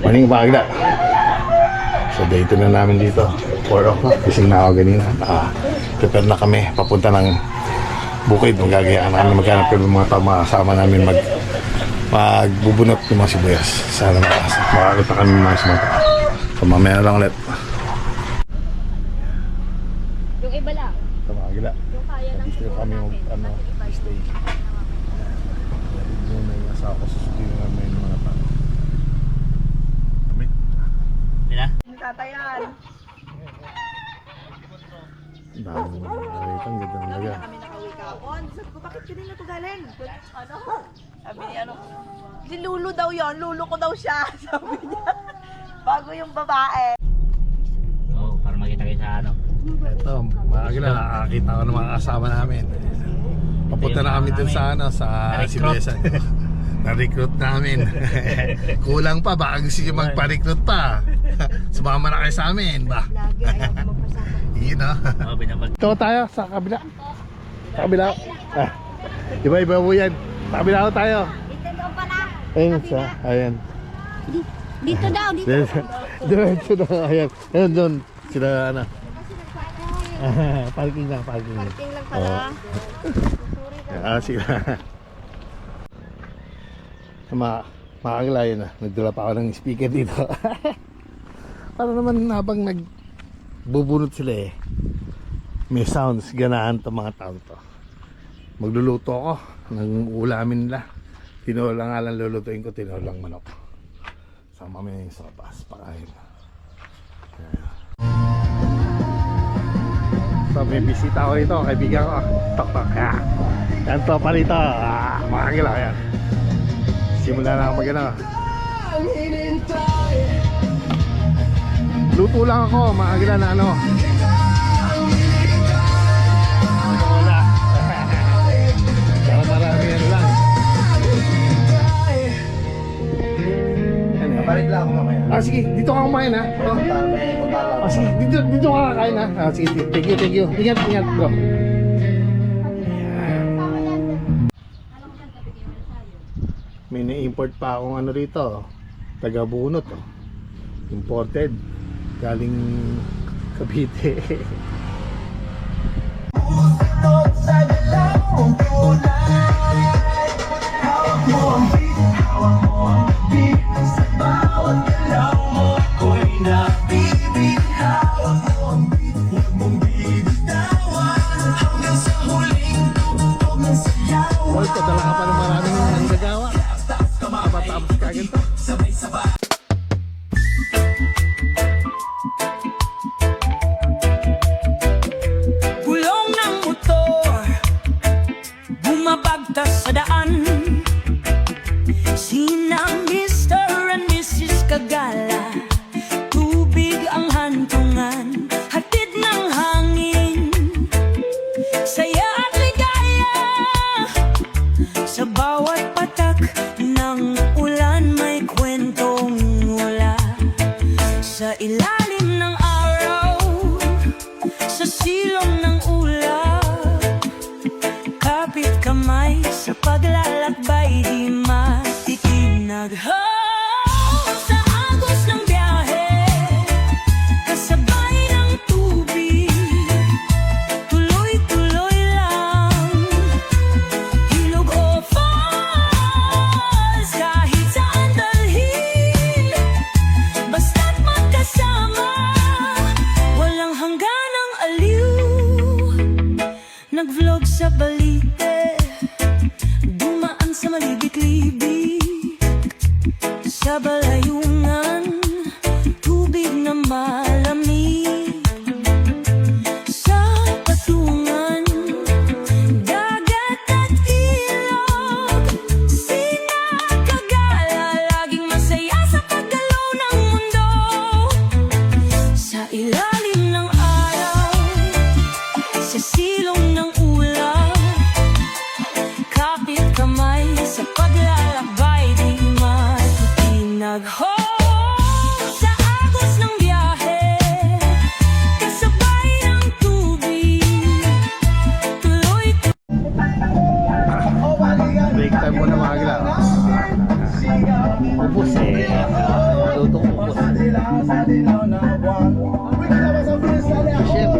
Maning bagla. So dito na namin dito 4 o'clock. Gising na ako ganina. Prepare na kami. Papunta ng bukid. Magagayaan namin maghanap kami mga kasama namin magbubunot ng mga sibuyas. Sana makakita kami mga sumata. So mamaya na lang ulit. Yung iba lang. Tumagila. Yung kaya lang Dito siguro kami namin. stay. Dito na yung asawa ko. Susundin na namin yung mga tao. Kami. Nila? Tatayan. Dami mo na ang ganda ng laga. Kami nakauwi kahapon. Sabi ko, bakit kanina to galing? Ano? Sabi ni ano? Si Lulu daw yon, Lulu ko daw siya. Sabi niya. Bago yung babae. Oo, para makita kayo sa ano. Ito, makakila, nakakita ko ng mga kasama namin. Papunta na kami dun sa ano, sa Sibesan. Na-recruit namin. Kulang pa, baka gusto nyo magpa-recruit pa. Sumama na kayo sa amin, ba? Lagi ayaw ko magpasama. Yun o. Oo, binabag. Ito tayo, sa kabila. Sa kabila. Iba-iba po yan. Sa kabila ko tayo. Dito daw pala. Ayun sa, ayan. Dito daw, dito. Diretso na, ayan. Ayun doon, sila ano. Parking lang, parking. Parking lang pala. Sila. Makakalayan na. Nagdala pa ako ng speaker dito. Para naman habang nagbubunot sila may sounds, ganahan itong mga tao to. Magluluto ako ng ulamin nila. Tinolang nga lang lulutuin ko, tinolang manok. Sama mo yung sopas, pakain. So may bisita ako rito, kaibigan ko. Tok tok. Yan to pa rito. Makakila yan. Simula na ako mag-ano. Luto lang ako, makakila na ano. Wala. Kaya marami yan lang. Balik lang ako mamaya. Sige, dito ka kumain ha. Sige, dito ka kakain ha. Sige, thank you. Ingat bro. May na-import pa akong ano rito, taga-bunot imported galing Cavite. Well, padala ka pa ng maraming nanggagawa. Tapos kagad to. Gulong ng motor, bumabagtas sa daan. Sina Mr. and Mrs. Kagala, tubig ang hantungan, hatid ng hangin, saya at ligaya. Sa bawat patak ng ulan may kwentong mula. Sa ilalim ng araw, sa silong ng ulap, kapit kamay sa paglalakbay, di matitinag. Sa agos ng biyahe, kasabay ng tubig, tuloy-tuloy lang. Ilog o falls, kahit saan dalhin, basta't magkasama, walang hangganang aliw. Nag-vlog sa Balite, dumaan sa malibit-libit, sa balayungan, tubig na malamig, sa patungan, dagat at ilog, sina Kagala, laging masaya sa paggalaw ng mundo. Sa ilalim ng araw, sa silong ng ulap, kapit kamay sa paglalakbay, di matitinag. Sa agos ng biyahe, kasabay ng tubig, tuloy-tuloy. Break time muna mga gila. Ubus eh. Luto ko ubus. Shit.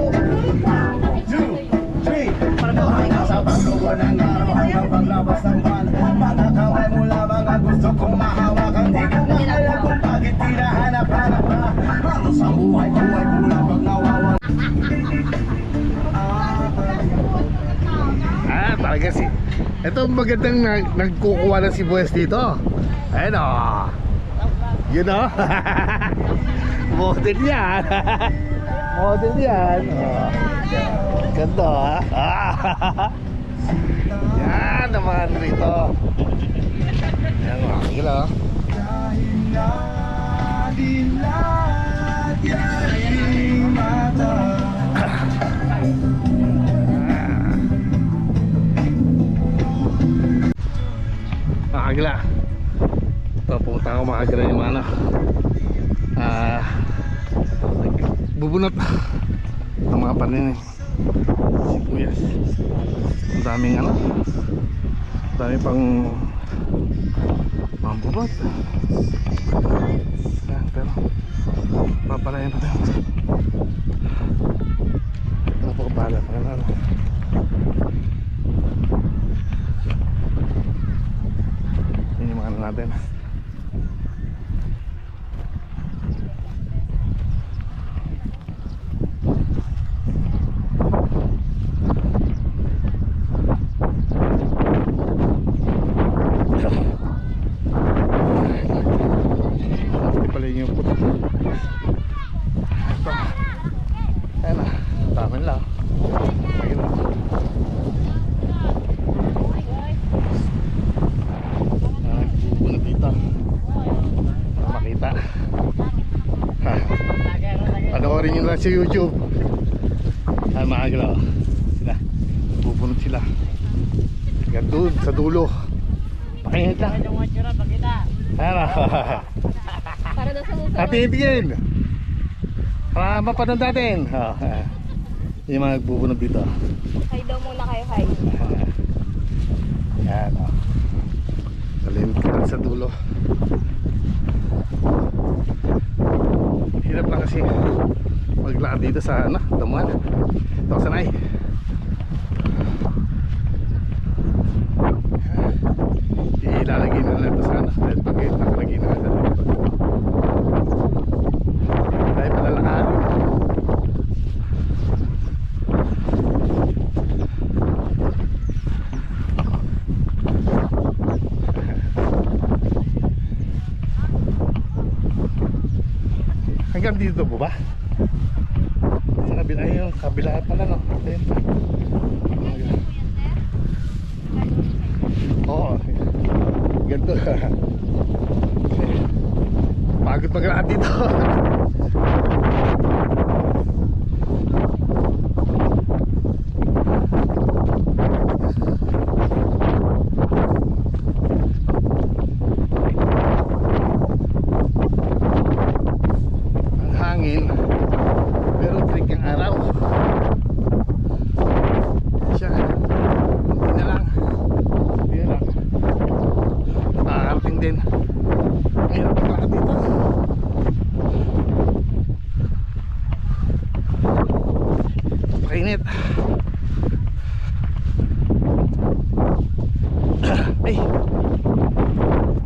Talaga si... Ito magandang nagkukuha ng sibuyas dito. Ayun o. Yun o. Model yan. Model yan. Oh. Ganda ha. Yan naman rito. Yan mga kagila. Makagila. Pupunta ako makagila yung ano. Bubunot ng mga panin sibuyas. Ang daming ano. Ang daming pang mambubot. Yan, pero papalayan pa tayo. Napakabala pa yan ano. Yun yung mga ano natin. Panoorin nyo lang sa YouTube. Ay mga galaw. Sila. Pupunod sila. Hanggang doon sa dulo. Pakinit lang. Ayan. Para daw sa susunod. Atingin. Para mapanood natin. Yung mga nagpupunod dito. Hi daw muna kayo, hi. Ayan o. Talimit ka lang sa dulo. Hirap lang kasi maglakad dito sa ano, damuhan. Ito sanay. Ilalagay na lang ito sa ano, dahil pag nakalagay na ito dahil palalakad. Hanggang dito po ba? Sa kabila yung kabila pala no? Ayun pa. Oo. Ganito. Pagod maglakad dito. Pero trick ang araw siya hindi na lang nakakarating din ang hirap maglakad dito kainit ay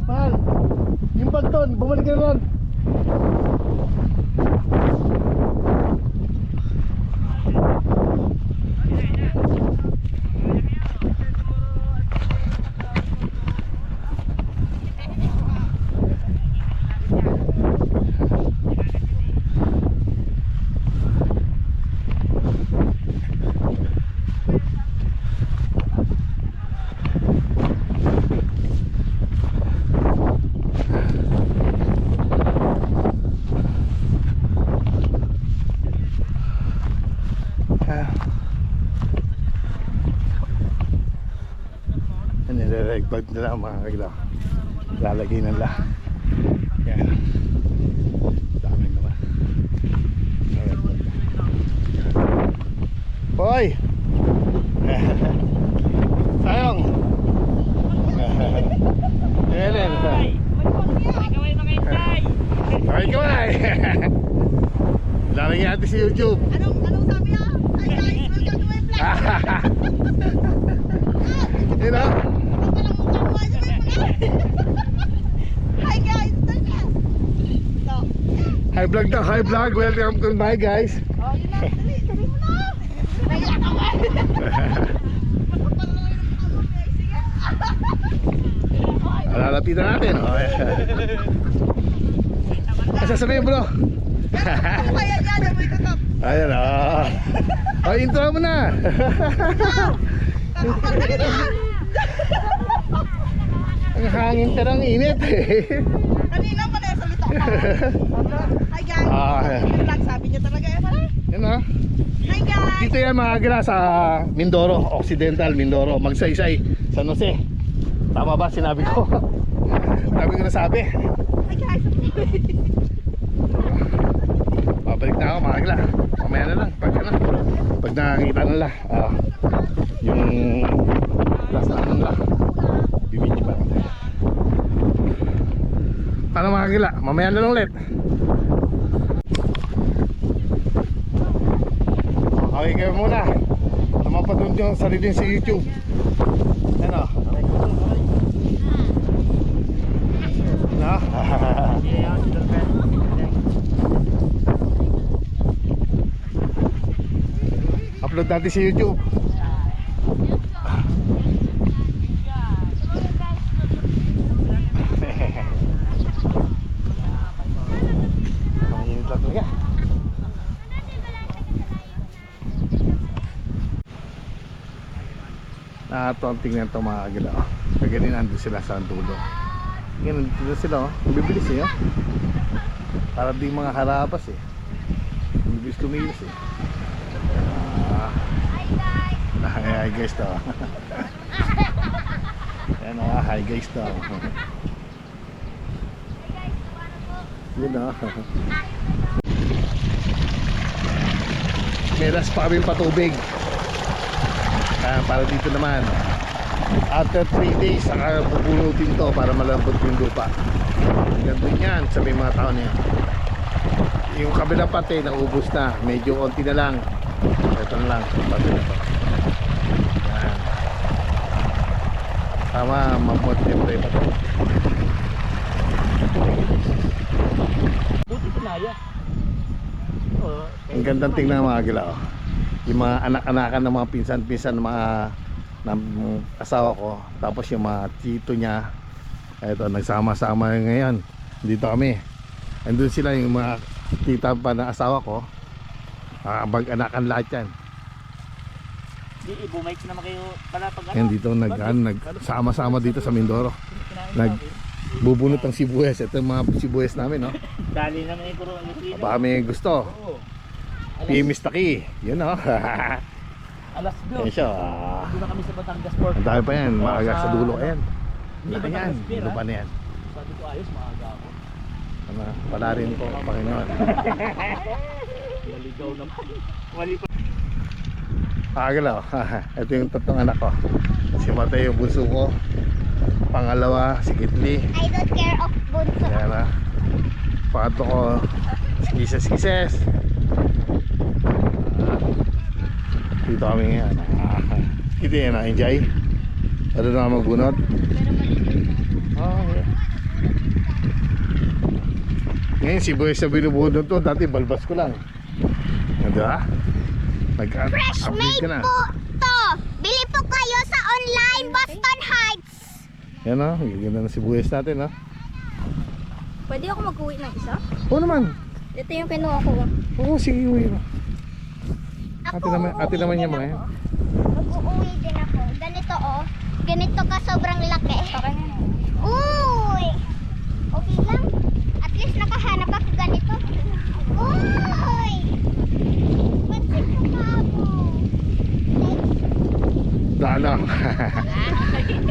mahal yung bag doon bumalik ka na ron. Nire-regbag nila ang mga kagila. Lalagay nila. Yan. Daming naman. Hoy! Sayong! Ellen! kaway. Lalagyan natin sa YouTube. Anong sabi niya? Hi guys, welcome to my vlog. You know? Hi guys, so, Hi vlog daw, hi vlog. Welcome to my guys. oh yun na, dali mo na. Naiyak ako. Lalapitan natin. Asa sabihin bro? Kaya yan, may tatap. Ayan o. Oh, intro mo na. Ang hangin pero ang init eh. Kanina pa na salita ko. Hi guys. Yun lang sabi niya talaga eh. Pare. Yan o. Hi guys. Dito yan mga gila sa Mindoro, Occidental Mindoro, Magsaysay, San Jose. Tama ba sinabi ko? Sabi ko na sabi. Hi guys. Babalik na ako mga gila. Mamaya na lang pag nakakita nila yung last na nila. Bibidyo pa natin. Paano mga gila? Mamaya na lang ulit. Okay kayo muna. Tumapatun yung sarili sa YouTube. Ano? No? Upload natin sa YouTube. Ang init lang talaga. Nakakatuwang tingnan ito mga agila. Kaganin nandun sila sa dulo. Ngayon nandun sila oh. Bibilis eh oh. Para di mga harabas eh. Bibilis kumilis eh. Hi guys to. Ayan o, hi guys to. Yun o. Meras pa kami patubig. Para dito naman. After 3 days, saka pupunutin to para malambot yung lupa. Ganda yan sa may mga tao niya. Yung kabilang pati, naubos na. Medyo konti na lang. Ito na lang. Pati na to. Yan. Tama, mamotivate pa to. Buti pinaya. Ang gandang tingnan mga gila oh. Yung mga anak-anakan ng mga pinsan-pinsan ng mga ng asawa ko. Tapos yung mga tito niya. Ito, nagsama-sama ngayon. Dito kami. Andun sila yung mga tita pa ng asawa ko. Bag-anakan lahat yan. Di, bumike naman kayo pala pag Yan dito nagsama-sama dito sa Mindoro. Nagbubunot ng sibuyas. Ito yung mga sibuyas namin no. Dali naman yung puro yung Baka may gusto. Oo. Pimis Taki. Yun no. Alas 2. Yan siya. Doon na kami sa Batangas Port. Ang dami pa yan. Maaga sa dulo. Ayan. Hindi Laki yan. Batangas Pier, Dulo pa na yan. Sabi ko ayos, maaga ako. Pala rin po, Panginoon. Naligaw naman. Wali pa. Pagalaw. Ito yung tatlong anak ko. Si Mateo yung bunso ko. Pangalawa, si Kitli. I don't care of bunso. Yan na. Pangatlo ko, si Kises. Dito kami ngayon. Ito yan na, enjoy. Ano na magbunot? Oh, yeah. Ngayon, sibuyas na binubunot to. Dati balbas ko lang. Diba? Fresh Nag-update ka made na. po to. Bili po kayo sa online Boston Heights. Yan o, ganda na sibuyas natin ha. Pwede ako mag-uwi ng isa? Oo naman. Ito yung kinuha ko. Oo, sige, uwi mo. Ako, Ate naman uuwi niya din mga yan. ako. Mag-uuwi din ako. Ganito oh. Ganito ka sobrang laki. Uy! Okay lang. At least nakahanap ako ganito. Uy! Pansin ko pa ako. Daan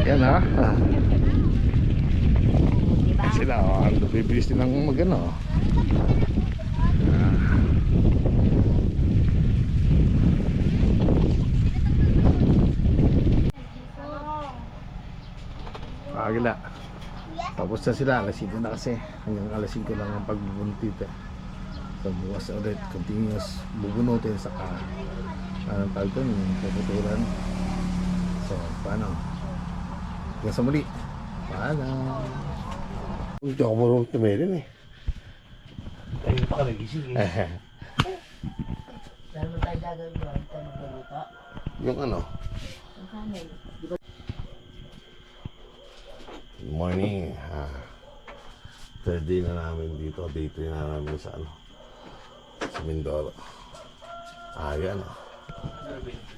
Yan ha. Yan sila o. Bibilis din ang magano. Agila. Yes Tapos na sila, alas 7 na kasi. Hanggang alas 5 lang ang pagbubunot dito. So bukas ulit, continuous bubunutin saka anong tawag ito, yung puputuran. So paano? Hanggang sa muli. Paano? Hindi ako marunong tumirin eh. Ayun pa ka nagising eh. Dahil mo tayo gagawin ko, hindi tayo magluto. Yung ano? Ang kanin. Good morning. Third day na namin dito. Day 3 na namin sa ano, sa Mindoro. Ayan.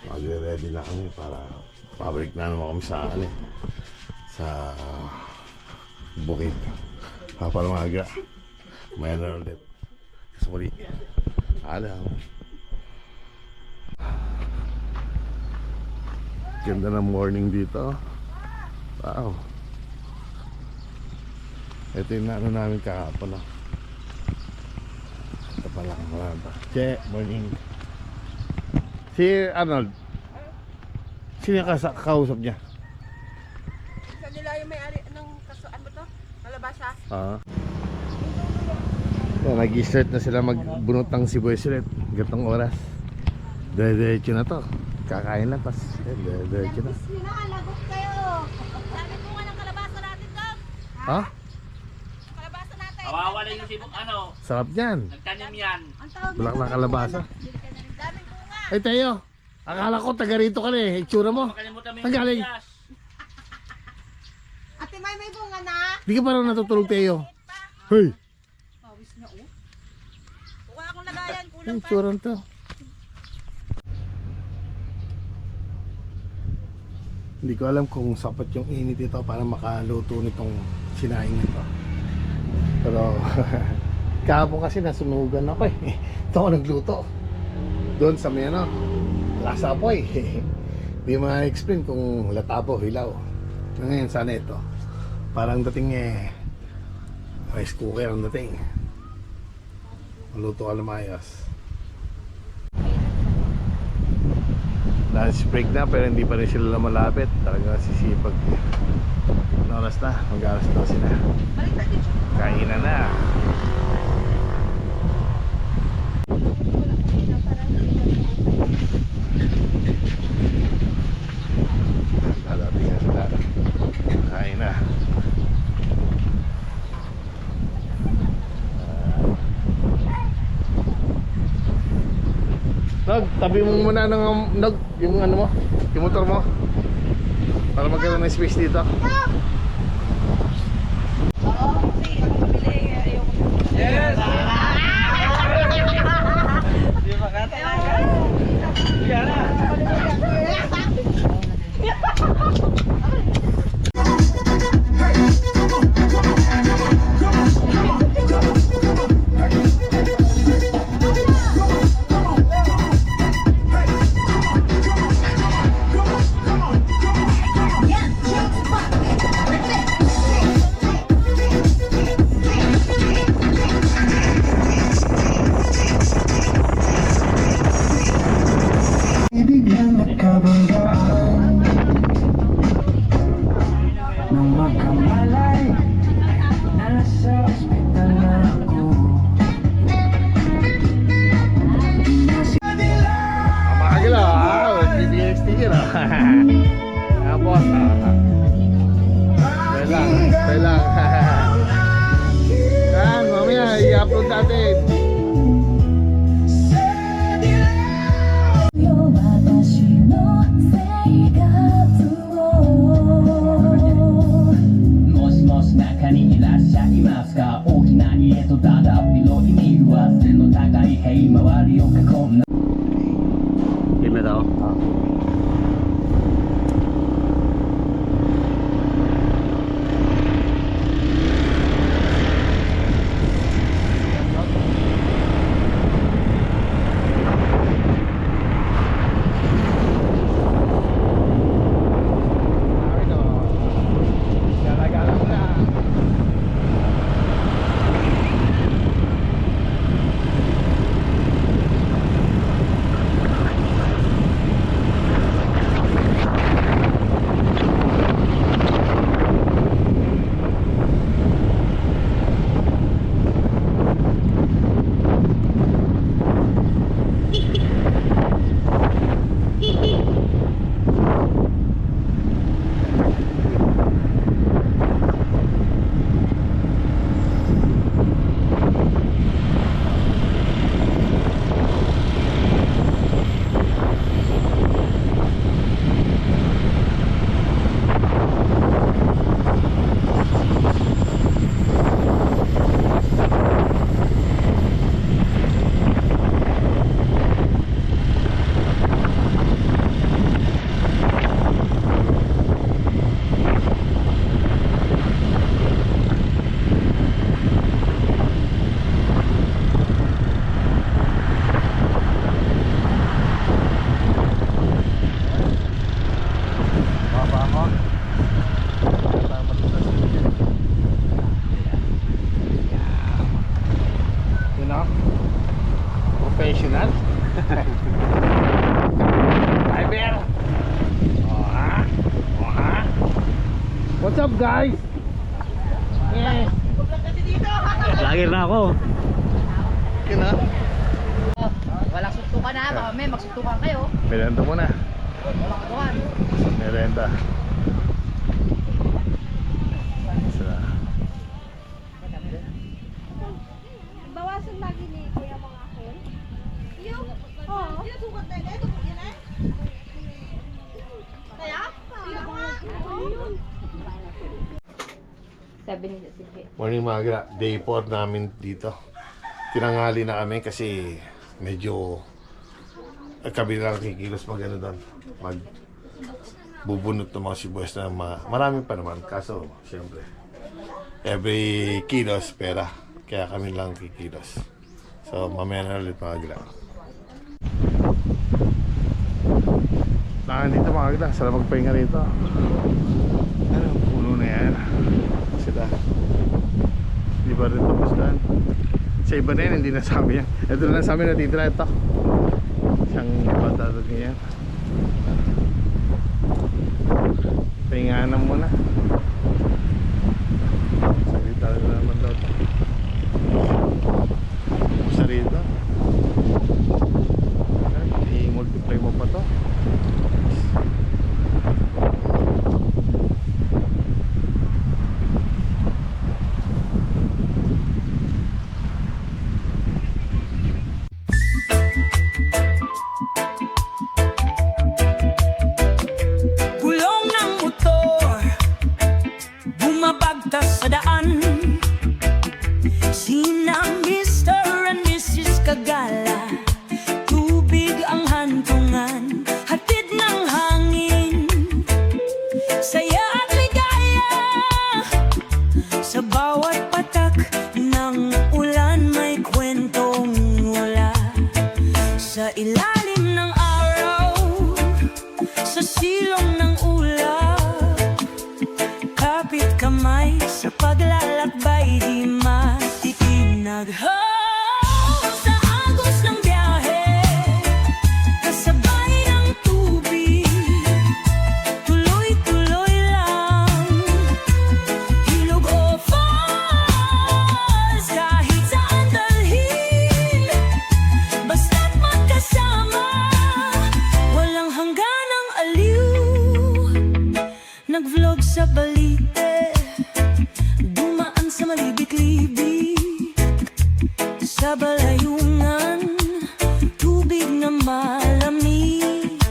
Magre-ready na kami para pabalik na naman kami sa ano, sa bukid. Papalamaga. Mayan na ulit. Sorry. Alam. Ganda ng morning dito. Wow. Ito yung ano namin kahapon. Ito pala. Wala pa. Che, morning. Si Arnold. Sino yung kausap niya? Sa nila yung may-ari ng kasuan mo to? Kalabasa? Nag-start na sila magbunot ng sibuyas ulit. Gatong oras. Diretso na to. Kakain lang pas. Diretso na. Sinakalagot kayo. Sabi ko nga ng kalabasa natin, Dom. Ha? Kalabasa natin. Kawawala yung sibuk ano, Sarap yan. nagtanim yan. Ang tawag Bulak na kalabasa. daming bunga. Ay tayo. Akala ko taga rito ka na eh. Itsura mo. Makalimutan mo Ang galing. sibuyas. Ate may bunga na. Di ka parang natutulog tayo. Hey. Pawis na oh. Kuha akong lagayan, kulang Ang pa. itsura to. Hindi ko alam kung sapat yung init ito para makaluto nitong sinaing nito. Pero kahapon kasi nasunugan ako eh. Ito ako nagluto. Doon sa may ano, lasa po eh. Hindi ma-explain kung latabo, hilaw. Ngayon sana ito. Parang dating eh, rice cooker ang dating. Maluto ka lumayas. Lunch break na pero hindi pa rin sila malapit. Talagang sisipag. Ano oras na? Mag-alas 12 na. Balik natin siya. Kainan na. Dadating na sila. Kain na. Nog, tabi mo muna ng Nog, yung ano mo, yung motor mo. Para magkaroon ng space dito. Ibiglang nakabanggaan nang magkamalay, nasa ospital na ako. Makagalaw ah, DDX sticker ah. Tapos tayo lang. Yan, mamaya i-upload natin. 私の生活をもしもし中にいらっしゃいますか。大きな家とただ広い庭、背の高い塀周りを囲んだ Game na daw? guys! Vlogger na ako. Kina? Walang suntukan na, baka may magsuntukan kayo. Merenda muna. Walang suntukan. Merenda. Bawasan lagi ni Kuya mga akin. Yung, oo. Sukat na ito, yan eh. Kaya? Sabi niya, sige. Morning mga gra, day 4 namin dito. Tinanghali na kami kasi medyo kami lang kikilos mag ano doon. Mag bubunot ng mga sibuyas na marami pa naman. Kaso, siyempre, every kilos pera. Kaya kami lang kikilos. So, mamaya na ulit mga gra. Dito mga gra, sarap magpahinga rito. Ano, puno na yan. Sila. Di ba rin tapos daan? Sa iba na yan, hindi na sa amin yan. Ito na lang sa amin natitira ito. Siyang patadod niya yan. Pahingahan muna. Salita na naman daw ito. Pusa rito. I-multiply mo pa to. Gulong ng motor, bumabagtas sa daan. Sina Mr. and Mrs. Kagala, tubig ang hantungan, hatid ng hangin, saya at ligaya. Sa bawat patak ng ulan may kwentong wala. Sa ilalim ng araw, sa silong ng ulap, kapit kamay sa paglalakbay, di matitinag. Sa agos ng biyahe, kasabay ng tubig, tuloy-tuloy lang. Ilog o falls, kahit saan dalhin, basta't magkasama, walang hangganang aliw. Nag-vlog sa balite, dumaan sa malibit-libit, sa balayungan, tubig na malamig,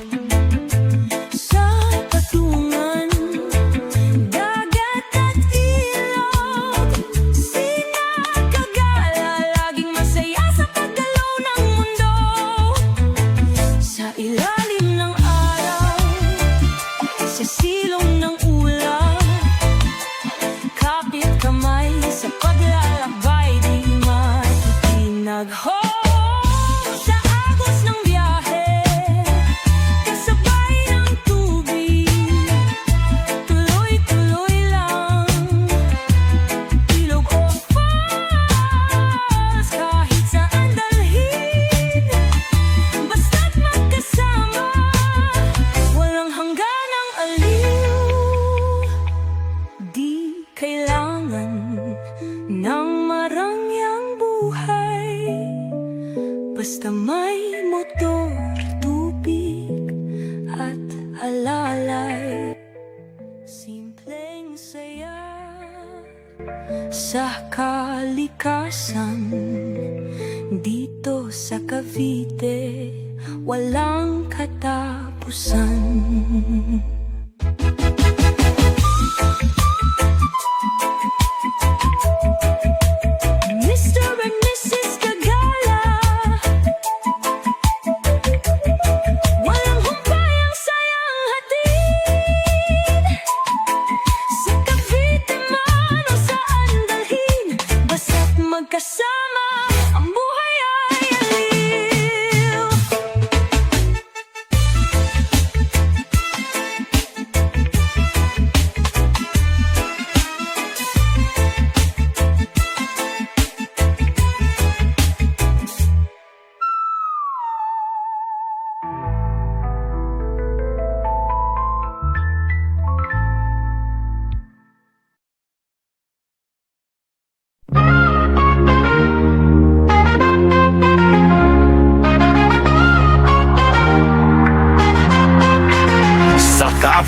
sa patungan, dagat at ilog. Sina Kagala, laging masaya sa paggalaw ng mundo. Sa ilalim ng araw, sa silong ng ulap, kapit kamay sa paglalakbay, di matitinag. Sa agos ng biyahe, kasabay ng tubig, tuloy-tuloy lang. Ilog o falls, kahit saan dalhin, basta't magkasama, walang hangganang aliw. Di kailangan ng marangyang buhay, basta may motor, tubig at alalay. Simpleng saya sa kalikasan, dito sa Cavite, walang katapusan. Mr. and Mrs. Kagala, walang humpay ang sayang hatid. Sa Cavite man o saan dalhin, basta't magkasama, ang buhay ay aliw.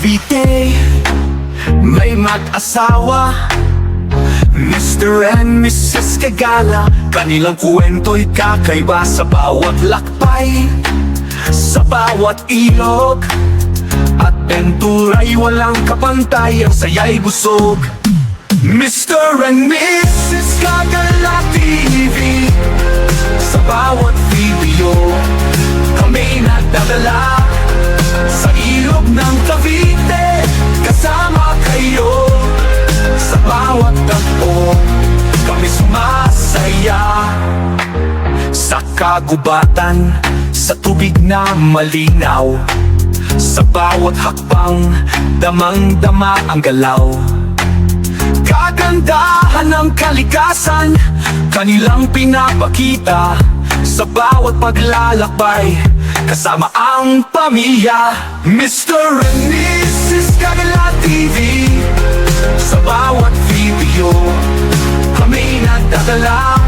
Cavite, may mag-asawa, Mr. and Mrs. Kagala. Kanilang kwento'y kakaiba sa bawat lakbay, sa bawat ilog, at bentura'y walang kapantay. Ang saya'y busog. Mr. and Mrs. Kagala TV, sa bawat video kami nagdadala sa ilog ng Cavite. Kasama kayo sa bawat tagpo, kami sumasaya. Sa kagubatan, sa tubig na malinaw, sa bawat hakbang, damang-dama ang galaw. Kagandahan ng kalikasan, kanilang pinapakita sa bawat paglalakbay, kasama ang pamilya. Mr. and Mrs. Kagala TV, sa bawat video kami nagdadala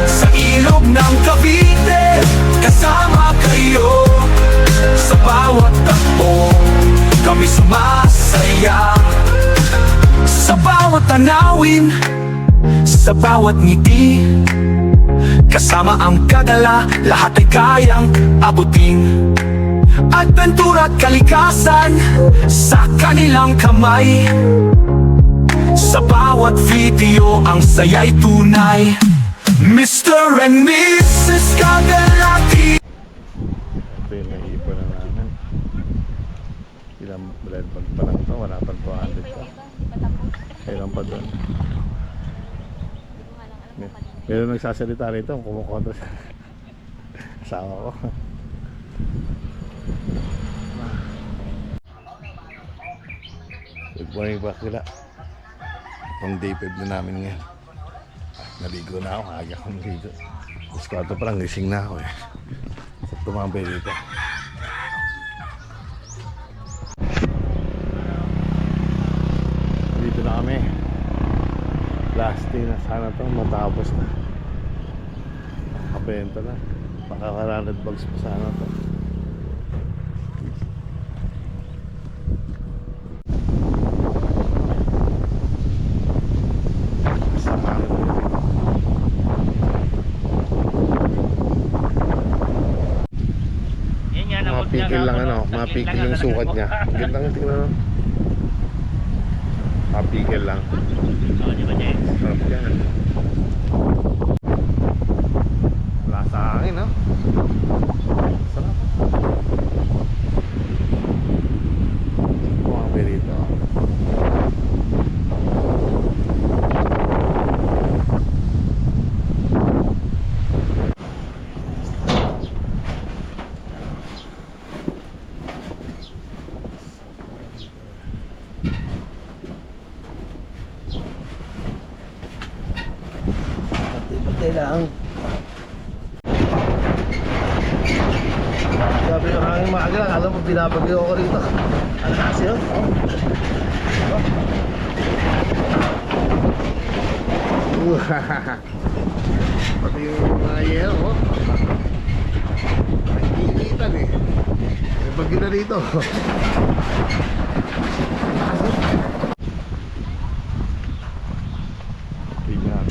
sa ilog ng Cavite. Kasama kayo sa bawat takbo, kami sumasaya. Sa bawat tanawin, sa bawat ngiti, kasama ang Kagala, lahat ay kayang abutin. Adventura at kalikasan sa kanilang kamay, sa bawat video ang saya'y tunay. Mr. and Mrs. Kagala TV. Ito yung nahipo na namin. Ilang bread bag pa lang ito, wala pang 200 pa. Kailan pa doon? Pero nagsasalita rito, kumukontra sa asawa ko. Good morning pa kila. Pang day 5 na namin ngayon. Naligo na ako, aga ko naligo. Tapos kwarto pa lang, gising na ako eh. So tumambay dito. Dito na kami. Last day na sana to, matapos na. Nakabenta na. Makaka-100 bags pa sana to. Sama na to. Yan yan, Mapikil lang ano, mapikil yung sukat niya. Ganda nga tingnan mo. Mapikil lang. Oo, di ba, Jay? Sarap yan. Wala sa hangin, no? Sarap. Buwang berito. Patay lang. Sabi yung hangin maaga lang, alam mo binabagyo ako rito. Ano kasi yun? Pati yung mga yero, oh. Nagkikitan eh. May bagyo na rito. Tingnan.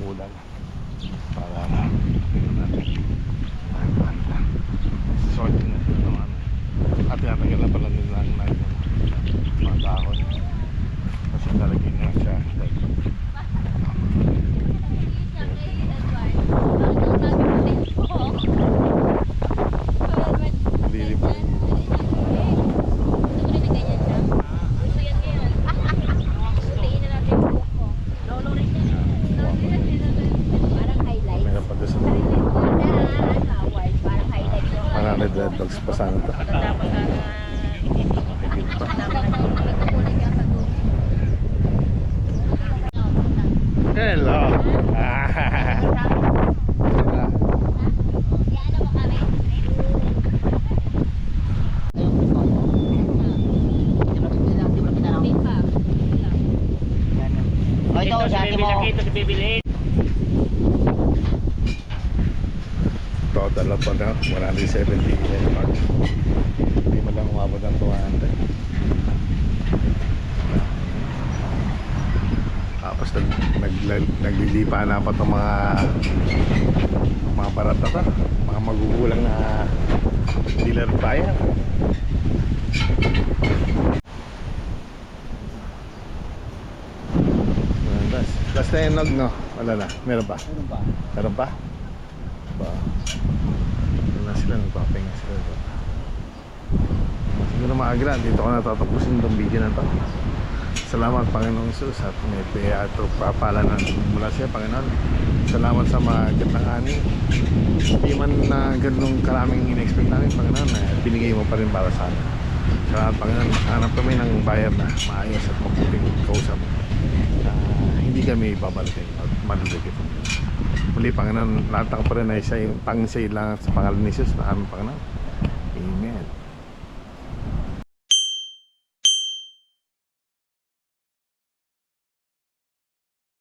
Ulan. Para sorting na sila naman. At yatagal na pala nila ang night mga dahon. Kasi talagin nga siya. Lilipad. Meron pa doon sa marami red dogs pa sana ito. Higit pa. Hello! Ito, si Bibilin. Total na pa na 170 mark. Hindi man Walang umabot ng 200. Tapos naglilipa na pa itong mga barat na to, mga magugulang na dealer buyer. Last na enog, no? Wala na. Meron pa? Meron pa? Ba? Wala na sila. Nagpapahinga sila. Siguro maagra. Dito ko natatapusin itong video na to. Salamat Panginoong Jesus at may teatro papala na mula siya, Panginoon. Salamat sa mga gandang ani. Hindi man na ganong karaming in-expect namin, Panginoon, binigay mo pa rin para sa amin. Salamat Panginoon. Hanap kami ng buyer na maayos at mabuting kausap. Hindi kami babalikin at malulugit. Muli Panginoon, lahat ng pa rin ay siya yung tanging sa ilang sa pangalan ni Jesus na aming Panginoon.